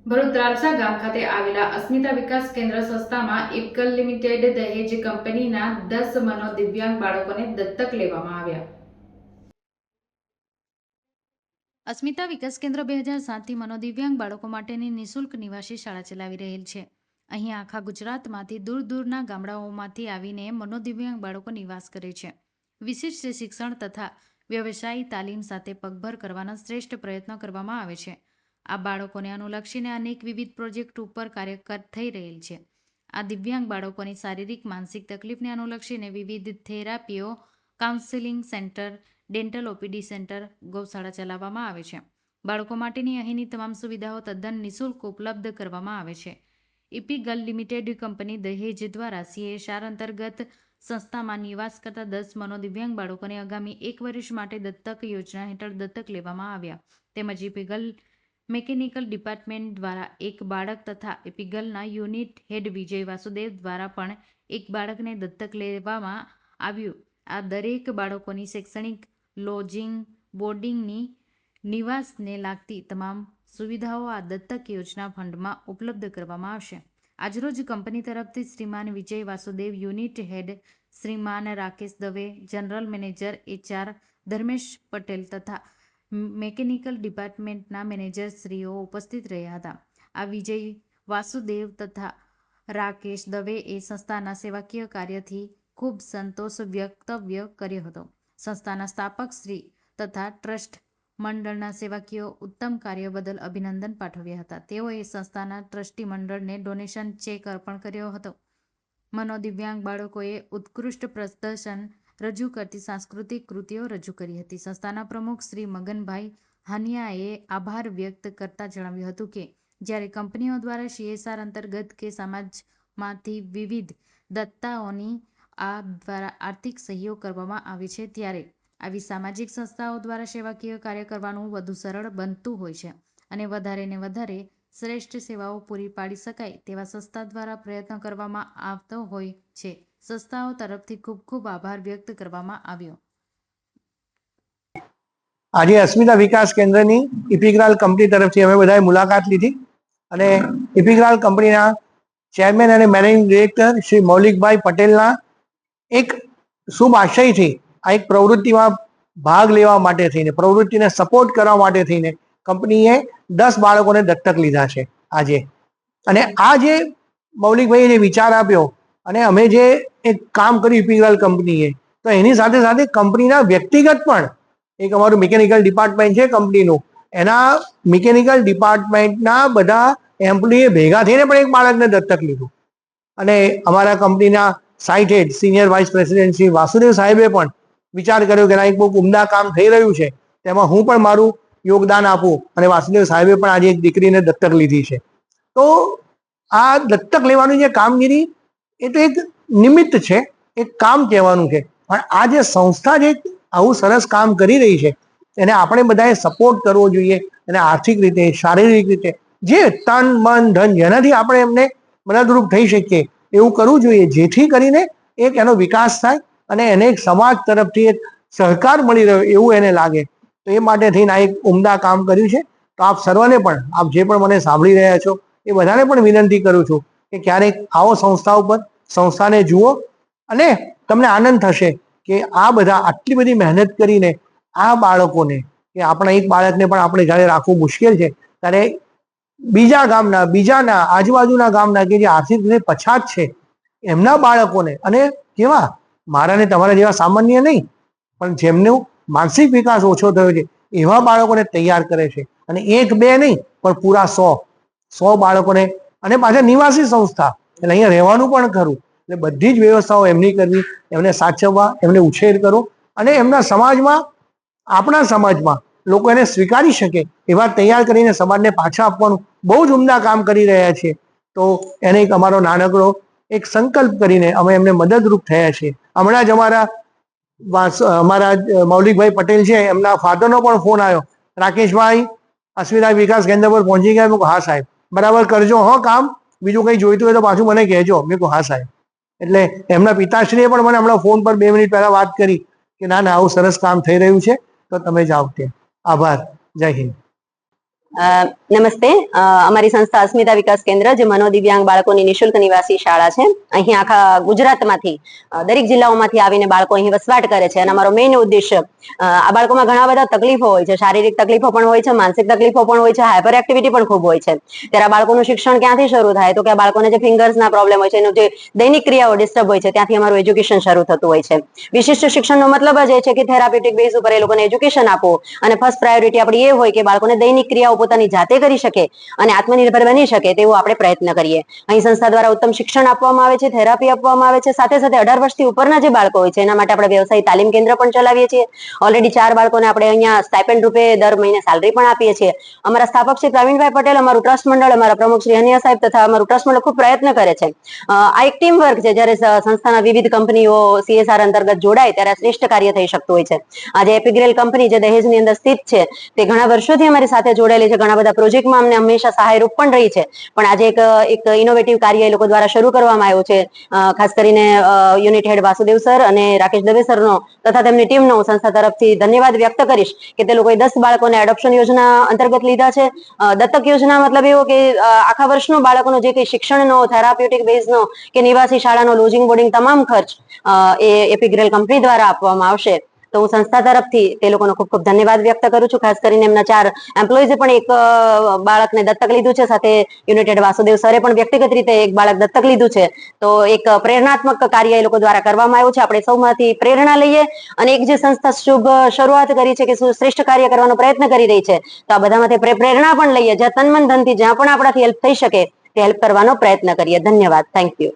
ભરૂચ ત્રાલસા ગામ ખાતે આવેલા અસ્મિતા વિકાસ કેન્દ્ર સંસ્થામાં ઇપકલ લિમિટેડ દહેજ કંપનીના 10 મનોદિવ્યાંગ બાળકોને દત્તક લેવામાં આવ્યા. અસ્મિતા વિકાસ કેન્દ્ર 2007થી મનોદિવ્યાંગ બાળકો માટેની નિઃશુલ્ક નિવાસી શાળા ચલાવી રહેલ છે. અહીં આખા ગુજરાતમાંથી દૂર દૂરના ગામડાઓમાંથી આવીને મનોદિવ્યાંગ બાળકો નિવાસ કરે છે. વિશિષ્ટ શિક્ષણ તથા વ્યવસાયી તાલીમ સાથે પગભર કરવાના શ્રેષ્ઠ પ્રયત્નો કરવામાં આવે છે. આ બાળકોને અનુલક્ષીને અનેક વિવિધ પ્રોજેક્ટ ઉપર કાર્ય થઈ રહેલ છે. આ દિવ્યાંગ બાળકોની શારીરિક માનસિક તકલીફને અનુલક્ષીને વિવિધ થેરાપીઓ, counselling centre, dental OPD centre, ગૌશાળા ચલાવવામાં આવે છે. બાળકો માટેની અહીંની તમામ સુવિધાઓ તદ્દન નિઃશુલ્ક ઉપલબ્ધ કરવામાં આવે છે. ઇપીગલ લિમિટેડ કંપની દહેજ દ્વારા CSR અંતર્ગત સંસ્થામાં નિવાસ કરતા 10 મનોદિવ્યાંગ બાળકોને આગામી 1 વર્ષ માટે દત્તક યોજના હેઠળ દત્તક લેવામાં આવ્યા. તેમજ ઇપીગલ મેકેનિકલ ડિપાર્ટમેન્ટ દ્વારા એક બાળક તથા ઇપીગલના યુનિટ હેડ વિજય વાસુદેવ દ્વારા પણ એક બાળકને દત્તક લેવામાં આવ્યું. આ દરેક બાળકોની શૈક્ષણિક, લોજિંગ, બોર્ડિંગની, નિવાસને લાગતી તમામ સુવિધાઓ આ દત્તક યોજના ફંડમાં ઉપલબ્ધ કરવામાં આવશે. આજરોજ કંપની તરફથી શ્રીમાન વિજય વાસુદેવ યુનિટ હેડ, શ્રીમાન Rakesh Dave general manager HR, Dharmesh Patel તથા મેકેનિકલ ડિપાર્ટમેન્ટના મેનેજરશ્રીઓ ઉપસ્થિત રહ્યા હતા. આ વિજય વાસુદેવ તથા રાકેશ દવેએ સંસ્થાના સેવાકીય કાર્યથી ખૂબ સંતોષ વ્યક્તવ્ય કર્યો હતો. સંસ્થાના સ્થાપક શ્રી તથા ટ્રસ્ટ મંડળના સેવાકીય ઉત્તમ કાર્ય બદલ અભિનંદન પાઠવ્યા હતા. તેઓએ સંસ્થાના ટ્રસ્ટી મંડળને ડોનેશન ચેક અર્પણ કર્યો હતો. મનોદિવ્યાંગ બાળકોએ ઉત્કૃષ્ટ પ્રદર્શન રજૂ કરતી સાંસ્કૃતિક કૃતિઓ રજૂ કરી હતી. સંસ્થાના પ્રમુખ શ્રી મગનભાઈ હાનિયાએ આભાર વ્યક્ત કરતા જણાવ્યું હતું કે જ્યારે કંપનીઓ દ્વારા CSR અંતર્ગત કે સમાજમાંથી વિવિધ દાતાઓની આ દ્વારા આર્થિક સહયોગ કરવામાં આવે છે, ત્યારે આવી સામાજિક સંસ્થાઓ દ્વારા સેવાકીય કાર્ય કરવાનું વધુ સરળ બનતું હોય છે અને વધારે ને વધારે શ્રેષ્ઠ સેવાઓ પૂરી પાડી શકાય તેવા સંસ્થા દ્વારા પ્રયત્ન કરવામાં આવતો હોય છે. સંસ્થાઓ તરફથી ખૂબ ખૂબ આભાર વ્યક્ત કરવામાં આવ્યો. આજે અસ્મિતા વિકાસ કેન્દ્રની ઇપીગ્રાલ કંપની તરફથી અમે બધાએ મુલાકાત લીધી અને ઇપીગ્રાલ કંપનીના ચેરમેન અને મેનેજિંગ ડિરેક્ટર શ્રી મૌલિકભાઈ પટેલના એક શુભ આશયથી આ એક પ્રવૃત્તિમાં ભાગ લેવા માટે થઈને, પ્રવૃત્તિને સપોર્ટ કરવા માટે થઈને કંપનીએ 10 બાળકોને દત્તક લીધા છે આજે. અને આ જે મૌલિકભાઈએ જે વિચાર આપ્યો અને અમે જે એક કામ કર્યું ઇપીગ્રાલ કંપનીએ, તો એની સાથે સાથે કંપનીના વ્યક્તિગત પણ એક અમારું મિકેનિકલ ડિપાર્ટમેન્ટ છે કંપનીનું, એના મિકેનિકલ ડિપાર્ટમેન્ટના બધા એમ્પ્લોયે ભેગા થઈને પણ એક બાળકને દત્તક લીધું. અને અમારા કંપનીના site head senior vice president Shri Vasudev સાહેબે પણ વિચાર કર્યો કે એક બહુ ઉમદા કામ થઈ રહ્યું છે, તેમાં હું પણ મારું યોગદાન આપું, અને વાસુદેવ સાહેબે પણ આજે એક દીકરીને દત્તક લીધી છે. તો આ દત્તક લેવાની જે કામગીરી એ તો એક નિમિત્ત છે, એક કામ કહેવાનું છે, પણ આ જે સંસ્થા જે આવું સરસ કામ કરી રહી છે એને આપણે બધાએ સપોર્ટ કરવો જોઈએ. અને આર્થિક રીતે, શારીરિક રીતે, જે તન મન ધન જેનાથી આપણે એમને મદદરૂપ થઈ શકીએ એવું કરવું જોઈએ, જેથી કરીને એક એનો વિકાસ થાય અને એને એક સમાજ તરફથી એક સહકાર મળી રહ્યો એવું એને લાગે. તો એ માટે થઈને આ એક ઉમદા કામ કર્યું છે. તો આપ સર્વને પણ, આપ જે પણ મને સાંભળી રહ્યા છો એ બધાને પણ વિનંતી કરું છું કે ક્યારેક આવો સંસ્થા ઉપર, સંસ્થાને જુઓ અને તમને આનંદ થશે કે આ બધા આટલી બધી મહેનત કરીને આ બાળકોને, કે આપણા એક બાળકને પણ આપણે જ્યારે રાખવું મુશ્કેલ છે, ત્યારે બીજા ગામના, બીજાના આજુબાજુના ગામના કે જે આર્થિક રીતે પછાત છે એમના બાળકોને, અને કેવા મારા ને તમારા જેવા સામાન્ય નહીં પણ જેમનો માનસિક વિકાસ ઓછો થયો છે એવા બાળકોને તૈયાર કરે છે. અને એક બે નહીં પણ પૂરા 100 બાળકોને, અને પાછા નિવાસી સંસ્થા એટલે અહીંયા રહેવાનું પણ ખરું. એટલે બધી જ વ્યવસ્થાઓ એમની કરવી, એમને સાચવવા, એમને ઉછેર કરો અને એમના સમાજમાં, આપણા સમાજમાં લોકો એને સ્વીકારી શકે એવા તૈયાર કરીને સમાજને પાછા આપવાનું બહુ જ ઉમદા કામ કરી રહ્યા છે. તો એને એક અમારો નાનકડો એક સંકલ્પ કરીને અમે એમને મદદરૂપ થયા છીએ. હમણાં જ અમારા મૌલિકભાઈ પટેલ છે, એમના ફાધરનો પણ ફોન આવ્યો, રાકેશભાઈ અસ્મિતા વિકાસ કેન્દ્ર પર પહોંચી ગયા? મેં કહ્યું હા સાહેબ, બરાબર કરજો હો કામ, બીજું કંઈ જોઈતું હોય તો પાછું મને કહેજો. મેં કહ્યું હા સાહેબ. એટલે એમના પિતાશ્રીએ પણ મને હમણાં ફોન પર 2 મિનિટ પહેલા વાત કરી કે ના ના આવું સરસ કામ થઈ રહ્યું છે, તો તમે જાઓ. ત્યાં આભાર. જય હિન્દ. નમસ્તે. અમારી સંસ્થા અસ્મિતા વિકાસ કેન્દ્ર જે મનોદિવ્યાંગ બાળકોની નિઃશુલ્ક નિવાસી શાળા છે. અહીં આખા ગુજરાતમાંથી દરેક જિલ્લાઓમાંથી આવીને બાળકો અહીં વસવાટ કરે છે અને અમારો મેઇન ઉદ્દેશ્ય આ બાળકોમાં ઘણા બધા તકલીફો હોય છે, શારીરિક તકલીફો પણ હોય છે, માનસિક તકલીફો પણ હોય છે, હાઇપર એક્ટિવિટી પણ ખૂબ હોય છે. ત્યારે આ બાળકોનું શિક્ષણ ક્યાંથી શરૂ થાય તો કે આ બાળકોને જે ફિંગર્સના પ્રોબ્લેમ હોય છે, એનું જે દૈનિક ક્રિયાઓ ડિસ્ટર્બ હોય છે, ત્યાંથી અમારું એજ્યુકેશન શરૂ થતું હોય છે. વિશિષ્ટ શિક્ષણનો મતલબ જ એ છે કે થેરાપ્યુટિક બેઝ ઉપર એ લોકોને એજ્યુકેશન આપવું અને ફર્સ્ટ પ્રાયોરિટી આપણી એ હોય કે બાળકોને દૈનિક ક્રિયાઓ પોતાની જાતે કરી શકે અને આત્મનિર્ભર બની શકે તેવો આપણે પ્રયત્ન કરીએ. અહીં સંસ્થા દ્વારા ઉત્તમ શિક્ષણ આપવામાં આવે છે, થેરાપી આપવામાં આવે છે. સાથે સાથે 18 વર્ષથી ઉપરના જે બાળકો હોય છે એના માટે આપણે વ્યવસાયિક તાલીમ કેન્દ્ર પણ ચલાવીએ છીએ. ઓલરેડી 4 બાળકોને આપણે અહીંયા સ્ટાઇપેન્ડ રૂપે દર મહિને સેલરી પણ આપીએ છીએ. અમારા સ્થાપક શ્રી પ્રવીણભાઈ પટેલ, અમારું ટ્રસ્ટ મંડળ, અમારા પ્રમુખ શ્રી અનિયા સાહેબ તથા અમારું ટ્રસ્ટ મંડળ ખૂબ પ્રયત્ન કરે છે. આ એક ટીમ વર્ક છે. જ્યારે સંસ્થાના વિવિધ કંપનીઓ CSR અંતર્ગત જોડાય ત્યારે શ્રેષ્ઠ કાર્ય થઈ શકતું હોય છે. આજે એપિગ્રેલ કંપની જે દહેજની અંદર સ્થિત છે તે ઘણા વર્ષોથી અમારી સાથે જોડાયેલી છે. ઘણા બધા પ્રોજેક્ટમાં અમને હંમેશા સહાયરૂપ પણ રહી છે. પણ આજે એક ઇનોવેટિવ કાર્ય એ લોકો દ્વારા શરૂ કરવામાં આવ્યું છે. ખાસ કરીને યુનિટ હેડ વાસુદેવ સર અને રાકેશ દવે સરનો તથા તેમની ટીમનો સંસ્થા તરફથી ધન્યવાદ વ્યક્ત કરીશ કે તે લોકોએ 10 બાળકોને એડોપ્શન યોજના અંતર્ગત લીધા છે. દત્તક યોજના મતલબ એવો કે આખા વર્ષનો બાળકોનો જે કંઈ શિક્ષણનો, થેરાપ્યુટિક બેઝનો કે નિવાસી શાળાનો લોજિંગ બોર્ડિંગ તમામ ખર્ચ એ એપિગ્રેલ કંપની દ્વારા આપવામાં આવશે. તો હું સંસ્થા તરફથી તે લોકોનો ખૂબ ખૂબ ધન્યવાદ વ્યક્ત કરું છું. ખાસ કરીને એમના 4 એમ્પ્લોઈઝે પણ એક બાળકને દત્તક લીધું છે. સાથે યુનાઇટેડ વાસુદેવ સરે પણ વ્યક્તિગત રીતે એક બાળક દત્તક લીધું છે. તો એક પ્રેરણાત્મક કાર્ય એ લોકો દ્વારા કરવામાં આવ્યું છે. આપણે સૌમાંથી પ્રેરણા લઈએ અને એક જે સંસ્થા શુભ શરૂઆત કરી છે કે શ્રેષ્ઠ કાર્ય કરવાનો પ્રયત્ન કરી રહી છે, તો આ બધામાંથી પ્રેરણા પણ લઈએ. જ્યાં તન મન ધનથી જ્યાં પણ આપણાથી હેલ્પ થઈ શકે તે હેલ્પ કરવાનો પ્રયત્ન કરીએ. ધન્યવાદ. Thank you.